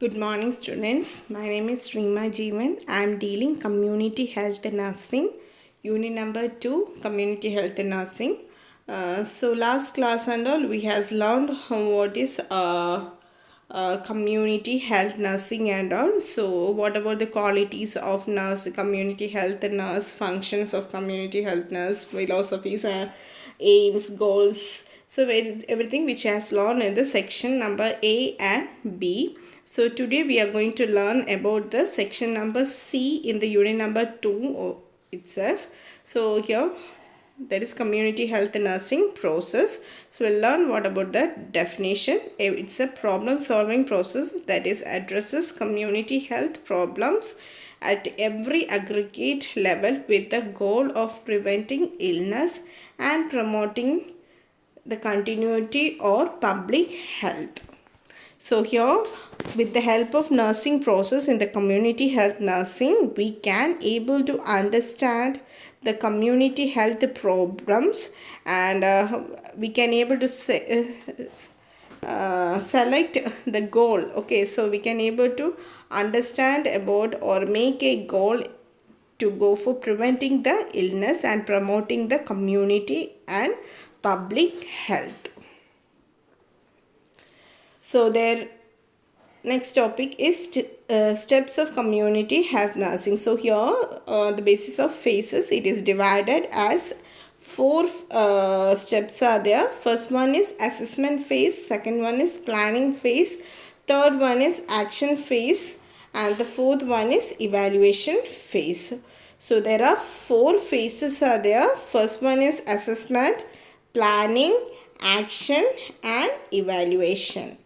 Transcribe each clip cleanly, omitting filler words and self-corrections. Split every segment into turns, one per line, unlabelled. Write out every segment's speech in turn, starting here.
Good morning, students. My name is Sreema Jeevan. I am dealing community health nursing, unit number 2, community health nursing. So last class and all we has learned what is community health nursing and all. So what about the qualities of nurse, community health nurse, functions of community health nurse, philosophies, aims, goals. So everything which has learned in the section number A and B. So today we are going to learn about the section number C in the unit number 2 itself. So here that is community health nursing process. So we'll learn what about the definition. It's a problem solving process that is addresses community health problems at every aggregate level with the goal of preventing illness and promoting the continuity or public health. So here with the help of nursing process in the community health nursing, we can able to understand the community health problems and we can able to select the goal. Okay, so we can able to understand about or make a goal to go for preventing the illness and promoting the community and public health. So their next topic is steps of community health nursing. So here the basis of phases, it is divided as four steps are there. First one is assessment phase, second one is planning phase, third one is action phase, and the fourth one is evaluation phase. So there are four phases are there. First one is assessment, planning, action, and evaluation.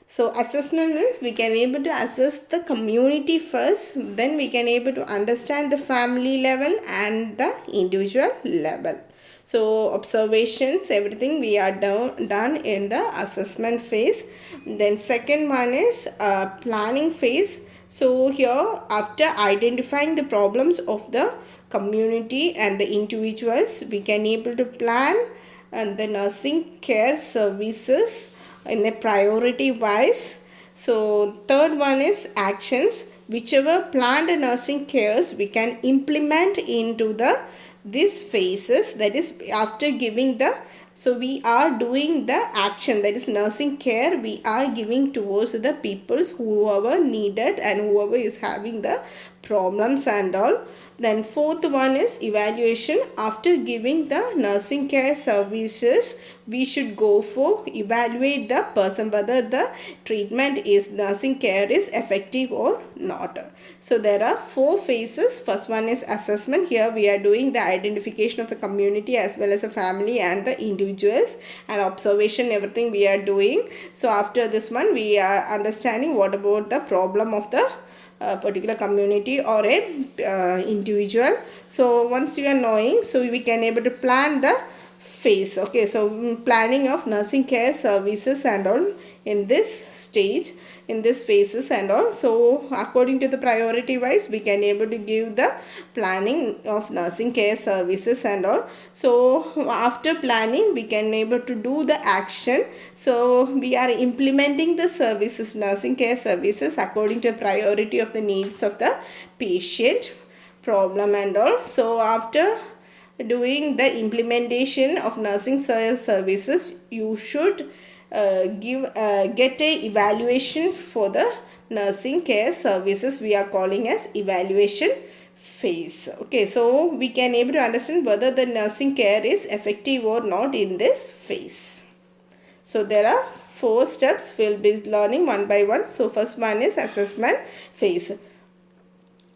So assessment means we can able to assess the community first, then we can able to understand the family level and the individual level. So observations, everything we are done in the assessment phase. Then second one is planning phase. So here after identifying the problems of the community and the individuals, we can able to plan and the nursing care services in a priority wise. So third one is actions. Whichever planned nursing cares we can implement into the these phases, that is after giving the, so we are doing the action, that is nursing care we are giving towards the peoples whoever needed and whoever is having the problems and all. Then fourth one is evaluation. After giving the nursing care services, we should go for evaluate the person whether the treatment is nursing care is effective or not. So there are four phases. First one is assessment. Here we are doing the identification of the community as well as the family and the individuals, and observation everything we are doing. So after this one we are understanding what about the problem of the particular community or a individual. So once you are knowing, so we can able to plan the phase. Okay, so planning of nursing care services and all in this stage, in this phases and all. So according to the priority wise we can able to give the planning of nursing care services and all. So after planning we can able to do the action. So we are implementing the services, nursing care services according to priority of the needs of the patient, problem and all. So after doing the implementation of nursing services, you should get a evaluation for the nursing care services we are calling as evaluation phase. Okay, so we can able to understand whether the nursing care is effective or not in this phase. So there are four steps we'll be learning one by one. So first one is assessment phase.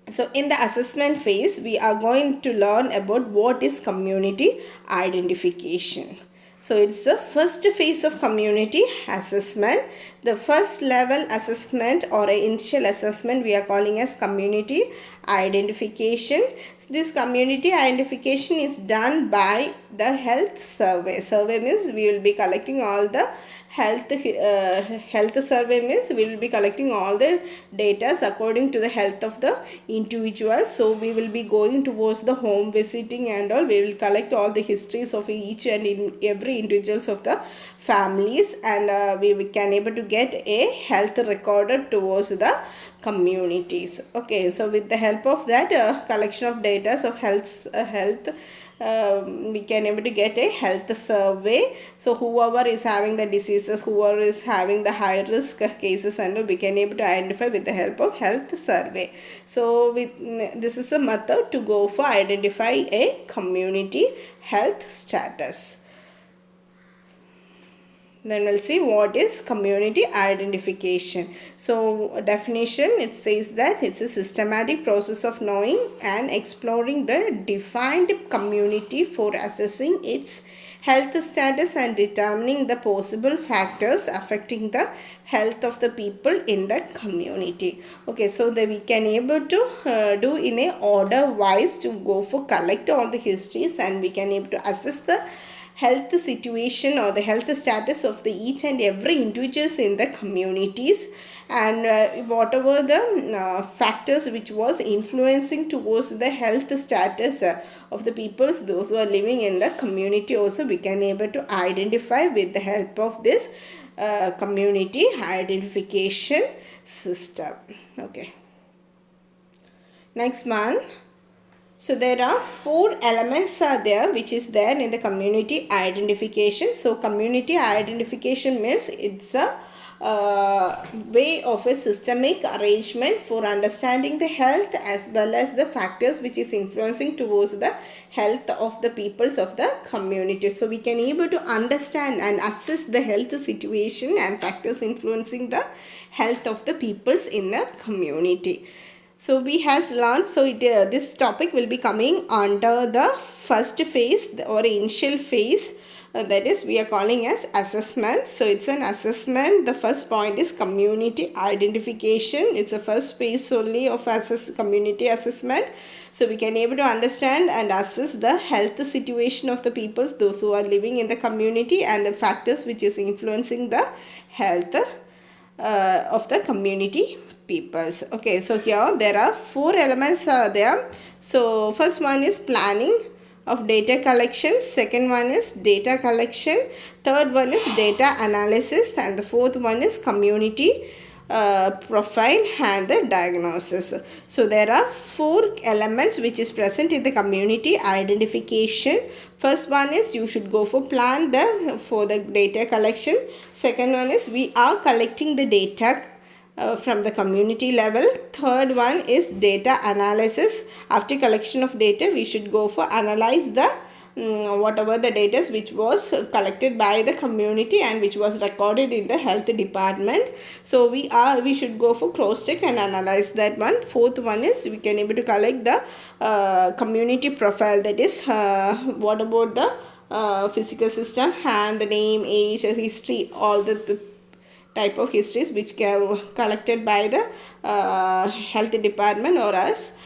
So in the assessment phase, we are going to learn about what is community identification. So it's the first phase of community assessment. The first level assessment or initial assessment we are calling as community identification. This community identification is done by the health survey. Survey means we will be collecting all the health survey means we will be collecting all the data according to the health of the individual. So we will be going towards the home visiting and all. We will collect all the histories of each and every individuals of the families, and we can able to get a health recorder towards the communities. Okay, so with the help of that collection of data of health, we can able to get a health survey. So whoever is having the diseases, whoever is having the high risk cases, and we can able to identify with the help of health survey. So this is a method to go for identify a community health status. Then we'll see what is community identification. So definition, it says that it's a systematic process of knowing and exploring the defined community for assessing its health status and determining the possible factors affecting the health of the people in the community. Okay, so that we can able to do in a order wise to go for collect all the histories, and we can able to assess the health situation or the health status of the each and every individuals in the communities, and whatever the factors which was influencing towards the health status of the peoples, those who are living in the community, also we can able to identify with the help of this community identification system. Okay, next one. So there are 4 elements are there which is there in the community identification. So community identification means it's a way of a systemic arrangement for understanding the health as well as the factors which is influencing towards the health of the peoples of the community. So we can able to understand and assess the health situation and factors influencing the health of the peoples in the community. So we has learned, so this topic will be coming under the first phase or initial phase, that is we are calling as assessment. So it's an assessment. The first point is community identification. It's the first phase only of community assessment. So we can able to understand and assess the health situation of the peoples, those who are living in the community, and the factors which is influencing the health of the community peoples. Okay, so here there are 4 elements are there. So first one is planning of data collection, second one is data collection, third one is data analysis, and the fourth one is community profile and the diagnosis. So there are 4 elements which is present in the community identification. First one is you should go for plan for the data collection. Second one is we are collecting the data from the community level. Third one is data analysis. After collection of data, we should go for analyze the whatever the data which was collected by the community and which was recorded in the health department. So we should go for cross check and analyze that one. Fourth one is we can able to collect the community profile, that is what about the physical system and the name, age, history, all the type of histories which collected by the health department or us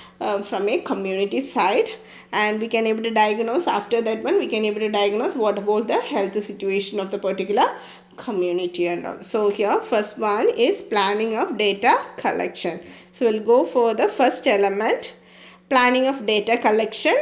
from a community side, and we can able to diagnose. After that one we can able to diagnose what about the health situation of the particular community and all. So here first one is planning of data collection. So we'll go for the first element, planning of data collection.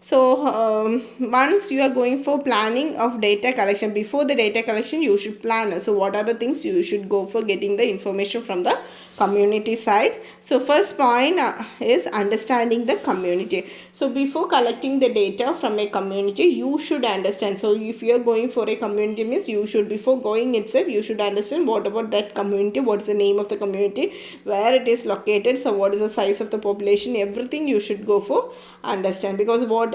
So once you are going for planning of data collection, before the data collection you should plan. So what are the things you should go for getting the information from the community side? So first point is understanding the community. So before collecting the data from a community, you should understand. So if you are going for a community means you should, before going itself, you should understand what about that community, what is the name of the community, where it is located, so what is the size of the population, everything you should go for understand. Because what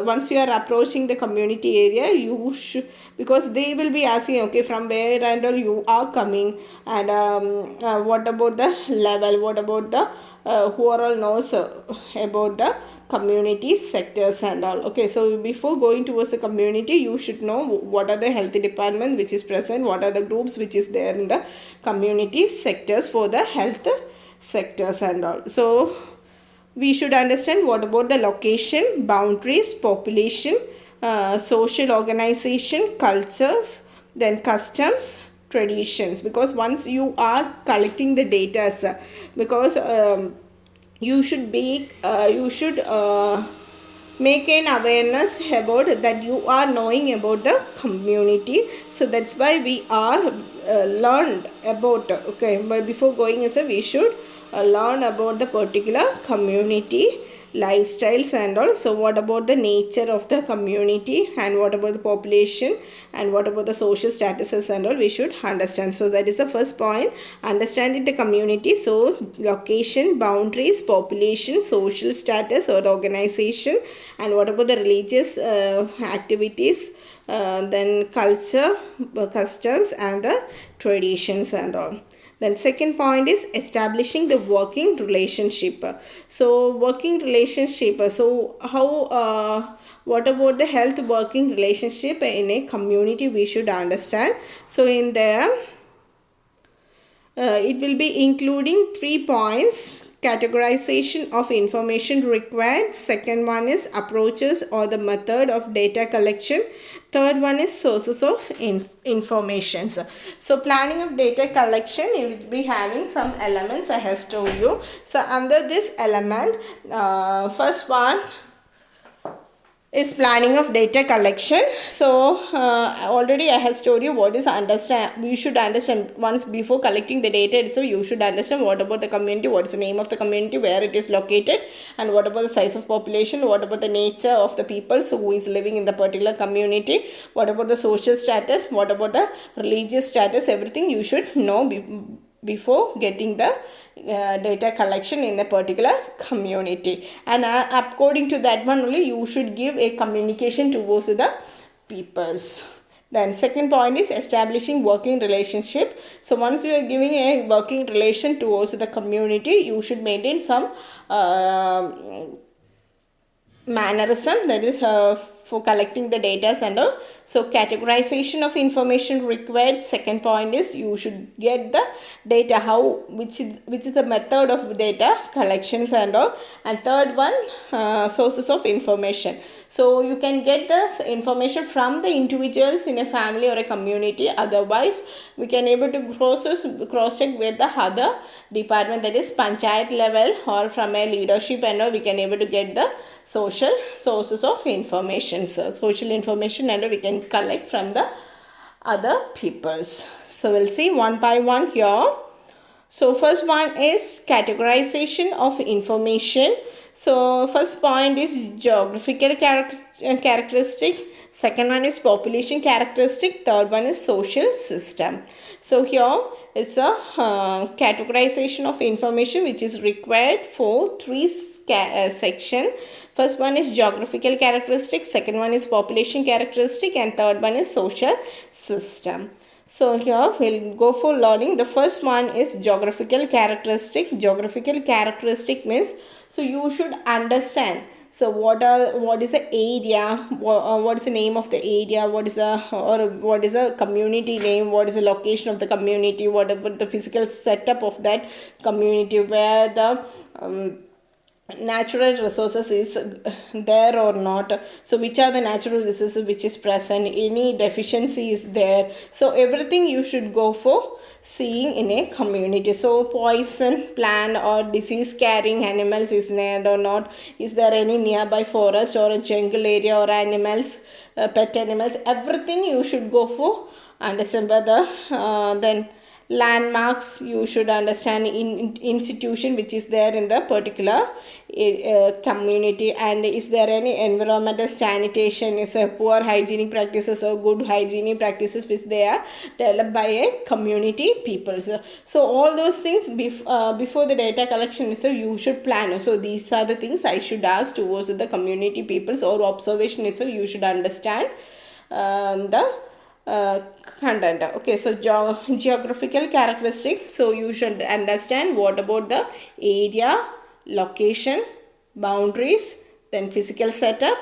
once you are approaching the community area, you should, because they will be asking okay from where and all you are coming, and what about the level, what about the who are all knows about the community sectors and all. Okay, so before going towards the community, you should know what are the health department which is present, what are the groups which is there in the community sectors for the health sectors and all. So we should understand what about the location, boundaries, population, social organization, cultures, then customs, traditions, because once you are collecting the data, because you should be you should make an awareness about that you are knowing about the community. So that's why we are learned about, okay, but before going as we should learn about the particular community lifestyles and all. So what about the nature of the community, and what about the population, and what about the social statuses and all, we should understand. So that is the first point, understanding the community. So location, boundaries, population, social status or organization, and what about the religious activities, then culture, customs and the traditions and all. Then second point is establishing the working relationship. So working relationship, so how what about the health working relationship in a community, we should understand. So in there it will be including 3 points: categorization of information required, second one is approaches or the method of data collection, third one is sources of information. So planning of data collection, you will be having some elements I have told you. So under this element, first one is planning of data collection. So already I have told you what is understand, we should understand once before collecting the data. So you should understand what about the community, what is the name of the community, where it is located, and what about the size of population, what about the nature of the people so who is living in the particular community, what about the social status, what about the religious status, everything you should know before getting the data collection in a particular community. And according to that one only you should give a communication towards the peoples. Then second point is establishing working relationship. So once you are giving a working relation towards the community, you should maintain some mannerism, that is for collecting the data and all. So categorization of information required, second point is you should get the data, how which is the method of data collections and all. And third one, sources of information. So you can get the information from the individuals in a family or a community, otherwise we can able to cross check with the other department, that is panchayat level or from a leadership and all, we can able to get the social sources of information, social information, and we can collect from the other peoples. So we'll see one by one here. So first one is categorization of information. So first point is geographical characteristic, second one is population characteristic, third one is social system. So here is a categorization of information which is required for three section. First one is geographical characteristic, second one is population characteristic, and third one is social system. So here we'll go for learning. The first one is geographical characteristic. Geographical characteristic means, so you should understand, so what is the area, what is the name of the area, what is the community name, what is the location of the community, what about the physical setup of that community, where the natural resources is there or not, so which are the natural resources which is present, any deficiency is there, so everything you should go for seeing in a community. So poison plant or disease carrying animals is there or not, is there any nearby forest or a jungle area or animals, pet animals, everything you should go for understand. Whether then landmarks, you should understand in institution which is there in the particular community, and is there any environmental sanitation, is a poor hygienic practices or good hygienic practices which they are developed by a community people. So all those things before the data collection, so you should plan. So these are the things I should ask towards the community peoples or observation itself, you should understand the content. Okay, so geographical characteristics, so you should understand what about the area, location, boundaries, then physical setup,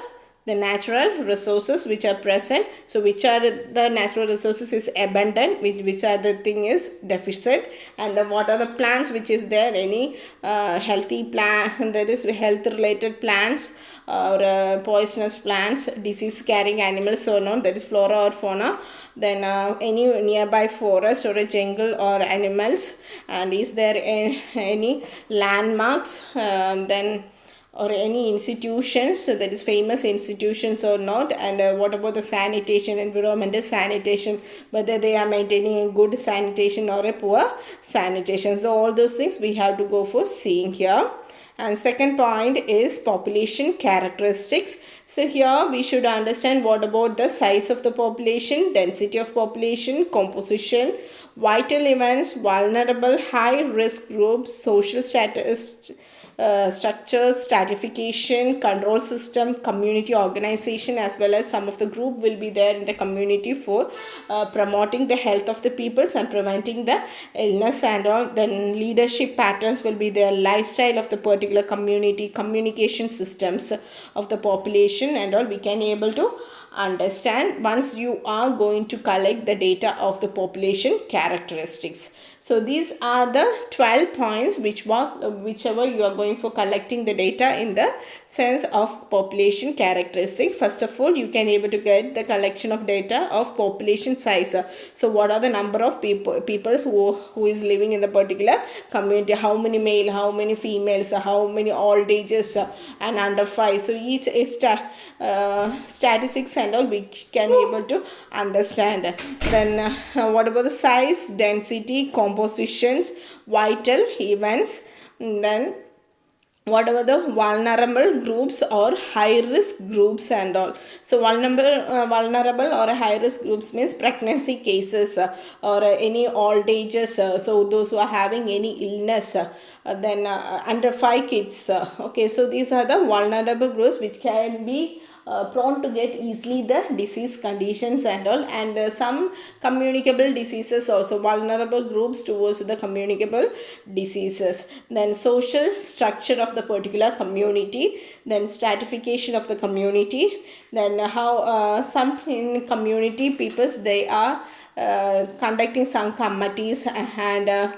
the natural resources which are present. So which are the natural resources is abundant, which are the thing is deficient, and what are the plants which is there, any healthy plant, that is health related plants, or poisonous plants, disease carrying animals or not, that is flora or fauna. Then any nearby forest or a jungle or animals, and is there any landmarks, then or any institutions, so that is famous institutions or not, and what about the sanitation, environmental sanitation, whether they are maintaining a good sanitation or a poor sanitation. So all those things we have to go for seeing here. And second point is population characteristics. So here we should understand what about the size of the population, density of population, composition, vital events, vulnerable high risk groups, social status, structures, stratification, control system, community organization, as well as some of the group will be there in the community for promoting the health of the peoples and preventing the illness and all. Then leadership patterns will be there, lifestyle of the particular community, communication systems of the population and all, we can able to understand once you are going to collect the data of the population characteristics. So these are the 12 points whichever you are going for collecting the data in the sense of population characteristic. First of all, you can able to get the collection of data of population size. So what are the number of peoples who is living in the particular community, how many male, how many females, how many old ages and under 5. So each is statistics and all we can able to understand. Then what about the size, density, compositions, vital events, then what about the vulnerable groups or high risk groups and all. So vulnerable or high risk groups means pregnancy cases, or any old ages, so those who are having any illness, then under 5 kids, okay. So these are the vulnerable groups which can be prone to get easily the disease conditions and all, and some communicable diseases also, vulnerable groups towards the communicable diseases. Then social structure of the particular community, then stratification of the community, then how some in community peoples they are conducting some committees and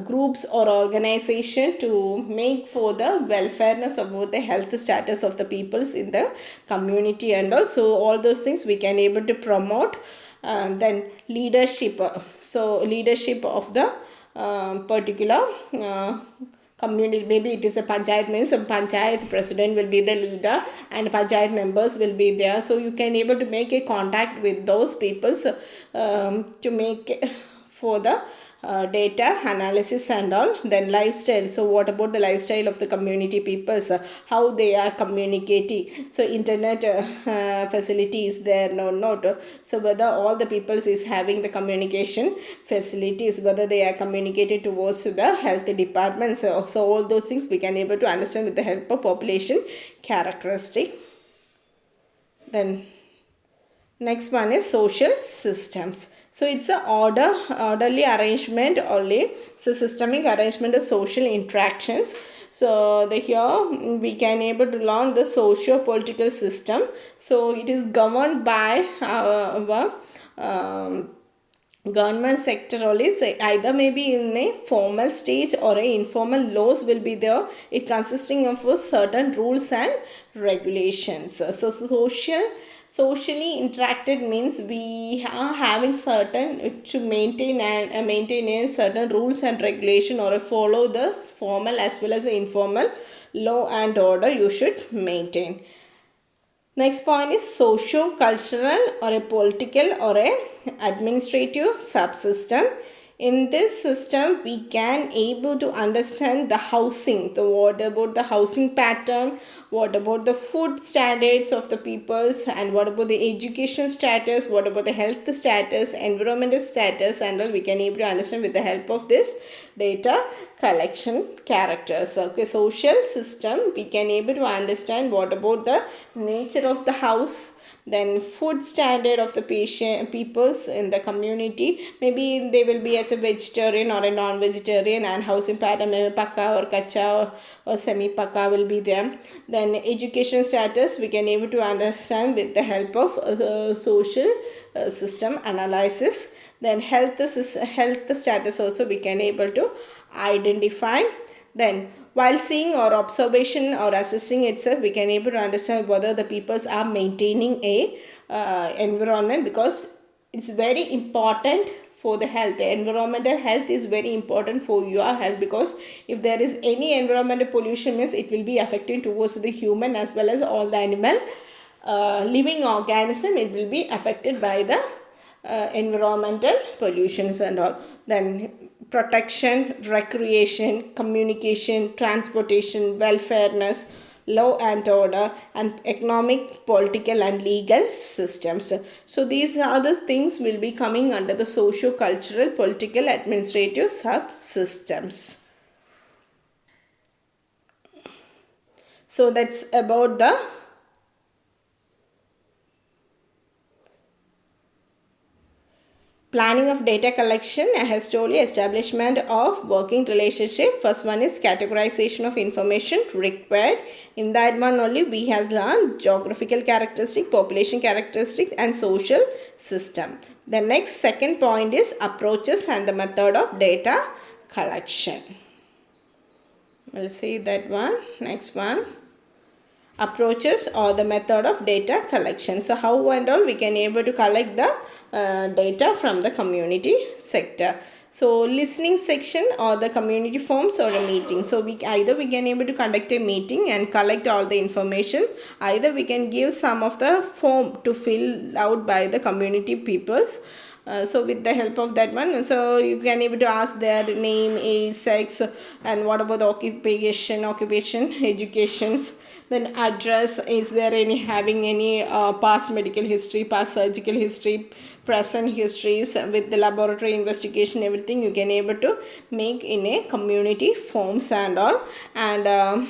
groups or organization to make for the welfareness about the health status of the peoples in the community and also all those things we can able to promote. Then leadership, so leadership of the particular community, maybe it is a panchayat, means a panchayat president will be the leader and panchayat members will be there, so you can able to make a contact with those peoples to make for the data analysis and all. Then lifestyle, so what about the lifestyle of the community peoples, how they are communicating, so internet facility is there no not, so whether all the peoples is having the communication facilities, whether they are communicated towards the health department, so all those things we can able to understand with the help of population characteristic. Then next one is social systems. So it's a orderly arrangement only. So systemic arrangement of social interactions. So here we can able to learn the socio-political system. So it is governed by our government sector only. So either maybe in a formal stage or a informal laws will be there. It consisting of certain rules and regulations. So socially interacted means we are having certain to maintain a certain rules and regulation, or follow the formal as well as the informal law and order you should maintain. Next point is socio-cultural or a political or a administrative subsystem. In this system, we can able to understand the housing, what about the housing pattern, what about the food standards of the peoples, and what about the education status, what about the health status, environmental status, and all we can able to understand with the help of this data collection characters. Okay, social system, we can able to understand what about the nature of the house, Then food standard of the patient peoples in the community, maybe they will be as a vegetarian or a non-vegetarian, and housing pattern maybe pakka or kacha or semi pakka will be there. Then education status we can able to understand with the help of social system analysis. Then health status also we can able to identify. Then while seeing or observation or assessing itself, we can able to understand whether the peoples are maintaining a environment, because it's very important for the health. Environmental health is very important for your health, because if there is any environmental pollution means it will be affecting towards the human as well as all the animal living organism. It will be affected by the environmental pollutions and all. Then protection, recreation, communication, transportation, welfareness, law and order, and economic, political and legal systems. So these are the things will be coming under the socio-cultural, political, administrative subsystems. So that's about the planning of data collection. I has told you establishment of working relationship. First one is categorization of information required. In that one only we has learned geographical characteristic, population characteristic and social system. The next second point is approaches and the method of data collection. We'll see that one. Next one, approaches or the method of data collection. So how and all we can able to collect the data from the community sector. So listening section or the community forms or a meeting. So we either we can able to conduct a meeting and collect all the information, either we can give some of the form to fill out by the community peoples. So with the help of that one, so you can able to ask their name, age, sex, and what about the occupation, educations. Then address, is there any having any past medical history, past surgical history, present histories with the laboratory investigation, everything you can able to make in a community forms and all. And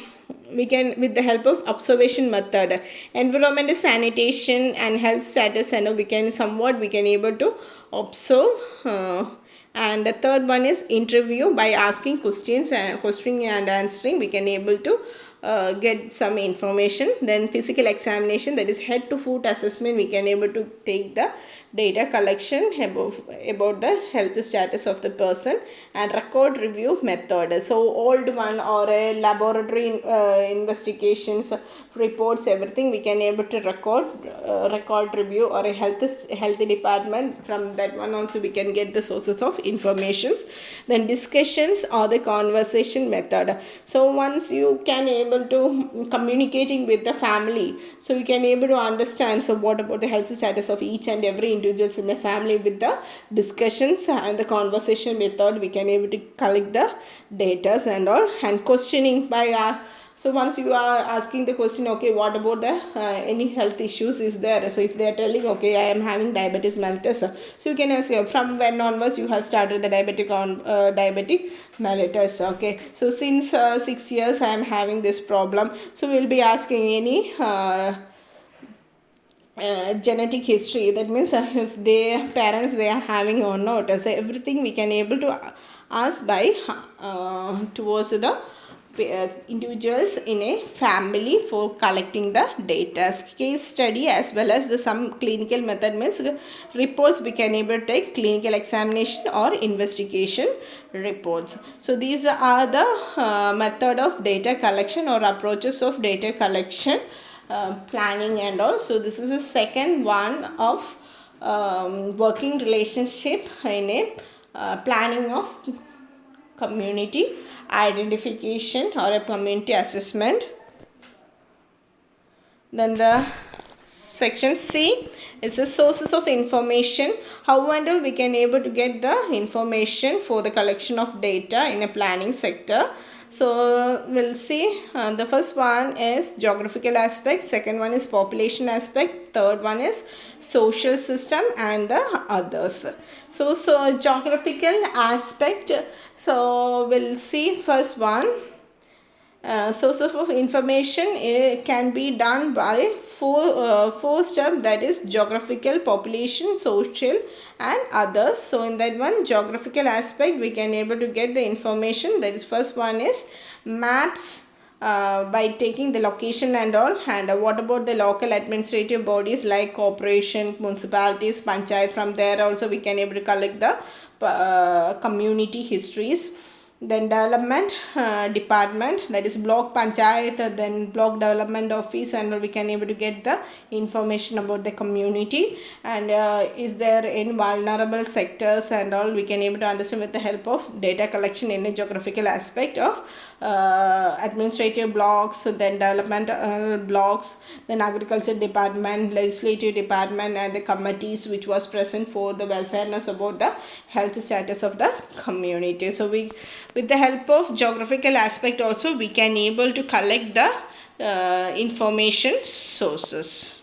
we can with the help of observation method, environmental sanitation and health status, and we can somewhat we can able to observe. And the third one is interview, by asking questions and questioning and answering we can able to get some information. Then physical examination, that is head to foot assessment, we can able to take the data collection about the health status of the person. And record review method, so old one or a laboratory investigations reports, everything we can able to record review, or a health department, from that one also we can get the sources of informations. Then discussions or the conversation method, so once you can able to communicating with the family, so you can able to understand, so what about the health status of each and every individuals in the family. With the discussions and the conversation method we can able to collect the data and all. And questioning by so once you are asking the question, okay, what about the any health issues is there. So if they are telling, okay, I am having diabetes mellitus, so you can ask from when onwards you have started the diabetic mellitus. Okay, so since 6 years I am having this problem. So we will be asking any genetic history, that means if their parents they are having or not. So everything we can able to ask by towards the individuals in a family for collecting the data. Case study as well as the some clinical method means reports we can able to take clinical examination or investigation reports. So these are the method of data collection or approaches of data collection, planning and all. So this is the second one of working relationship in a planning of community identification or a community assessment. Then the section C is the sources of information. How and all we can able to get the information for the collection of data in a planning sector. So we'll see the first one is geographical aspect, second one is population aspect, third one is social system and the others. So geographical aspect, so we'll see first one sources of information can be done by four steps, that is geographical, population, social and others. So in that one geographical aspect we can able to get the information. That is first one is maps, by taking the location and all. And what about the local administrative bodies like corporation, municipalities, panchayat? From there also we can able to collect the community histories. Then development department, that is block panchayat, then block development office, and we can able to get the information about the community. And is there in vulnerable sectors and all, we can able to understand with the help of data collection in a geographical aspect of administrative blocks, then development blocks, then agriculture department, legislative department, and the committees which was present for the welfareness about the health status of the community. So we, with the help of geographical aspect also, we can able to collect the information sources.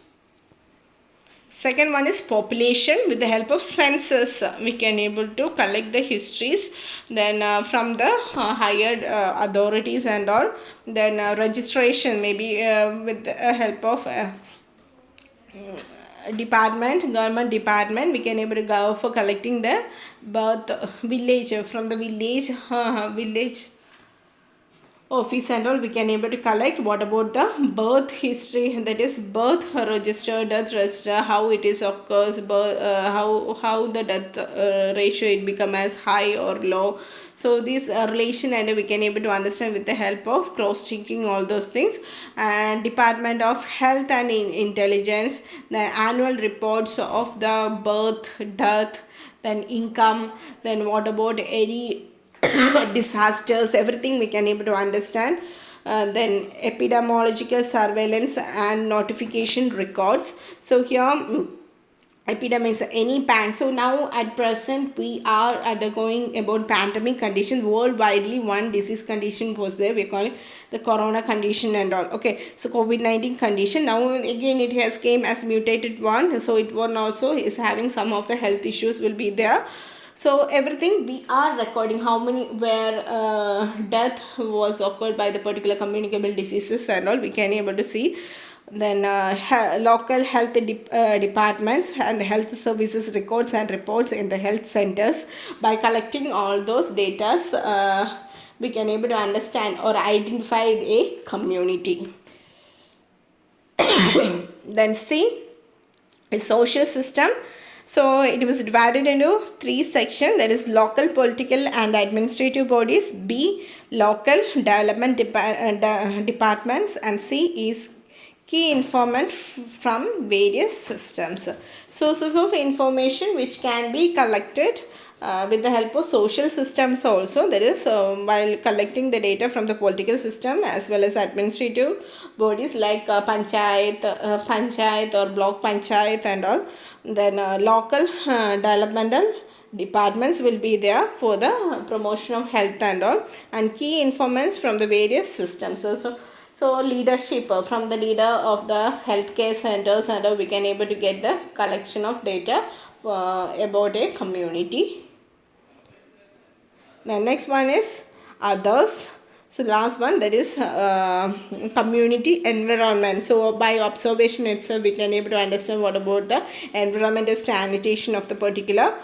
Second one is population. With the help of census we can able to collect the histories, then from the higher authorities and all. Then registration, maybe with the help of department, government department, we can able to go for collecting the birth village, from the village village office and all, we can able to collect what about the birth history, that is birth register, death register, how it is occurs, how the death ratio it become as high or low. So this relation, and we can able to understand with the help of cross checking all those things. And department of health and intelligence, the annual reports of the birth, death, then income, then what about any disasters, everything we can able to understand. Then epidemiological surveillance and notification records. So here epidemics, any so now at present we are undergoing about pandemic condition worldwidely. One disease condition was there, we call it the corona condition and all. Okay, so COVID-19 condition, now again it has came as mutated one, so it one also is having some of the health issues will be there. So everything we are recording, how many where death was occurred by the particular communicable diseases and all, we can able to see. Then local health departments and health services records and reports in the health centers. By collecting all those data, we can able to understand or identify a community. Then C is social system. So it was divided into three sections, that is local political and administrative bodies, B local development departments, and C is key informant from various systems. Sources of information which can be collected with the help of social systems also, that is while collecting the data from the political system as well as administrative bodies like panchayat or block panchayat and all. Then local developmental departments will be there for the promotion of health and all, and key informants from the various systems. So leadership from the leader of the healthcare centers and all, we can able to get the collection of data about a community. The next one is others. So last one, that is community environment. So by observation itself we can able to understand what about the environmental sanitation of the particular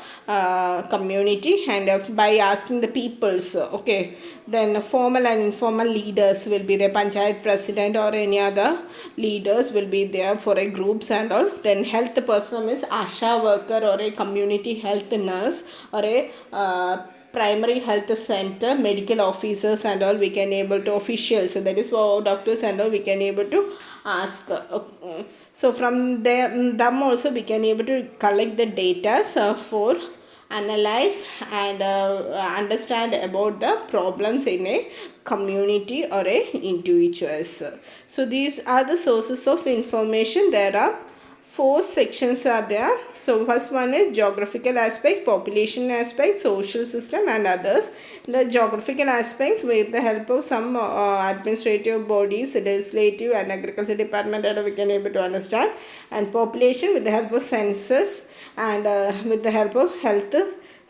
community, and by asking the peoples. Okay, then formal and informal leaders will be the panchayat president or any other leaders will be there for a groups and all. Then health person is asha worker or a community health nurse or a primary health center medical officers and all, we can able to officials, so that is for doctors and all, we can able to ask. So from them also we can able to collect the data for analyze and understand about the problems in a community or a individuals. So these are the sources of information. There are four sections are there. So first one is geographical aspect, population aspect, social system and others. The geographical aspect, with the help of some administrative bodies, legislative and agriculture department, that we can able to understand. And population with the help of census, and with the help of health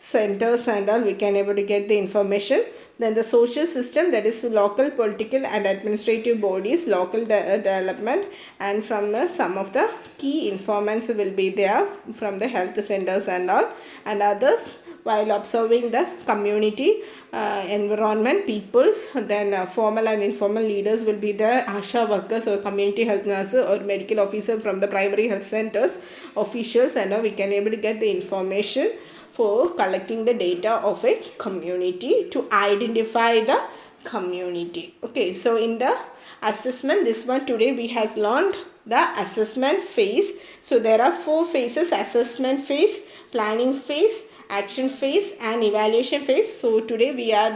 centers and all, we can able to get the information. Then the social system, that is local political and administrative bodies, local development, and from some of the key informants will be there from the health centers and all, and others while observing the community environment peoples. Then formal and informal leaders will be the ASHA workers or community health nurses or medical officer from the primary health centers officials, and we can able to get the information for collecting the data of a community to identify the community. Okay, so in the assessment, this one today we has learned the assessment phase. So there are 4 phases: assessment phase, planning phase, action phase, and evaluation phase. So today we are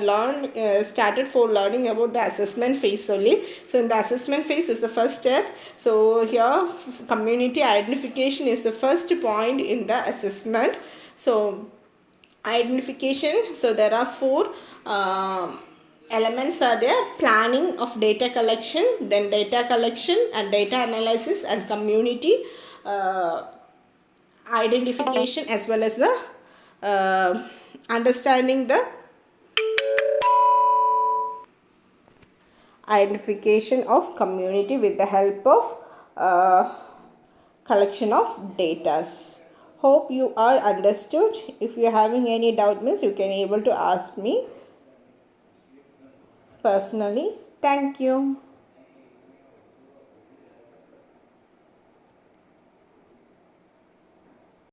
started for learning about the assessment phase only. So in the assessment phase is the first step. So here community identification is the first point in the assessment. So identification, so there are 4 elements are there: planning of data collection, then data collection and data analysis, and community identification, as well as the understanding the identification of community with the help of collection of data. Hope you are understood. If you are having any doubt, means you can able to ask me personally. Thank you.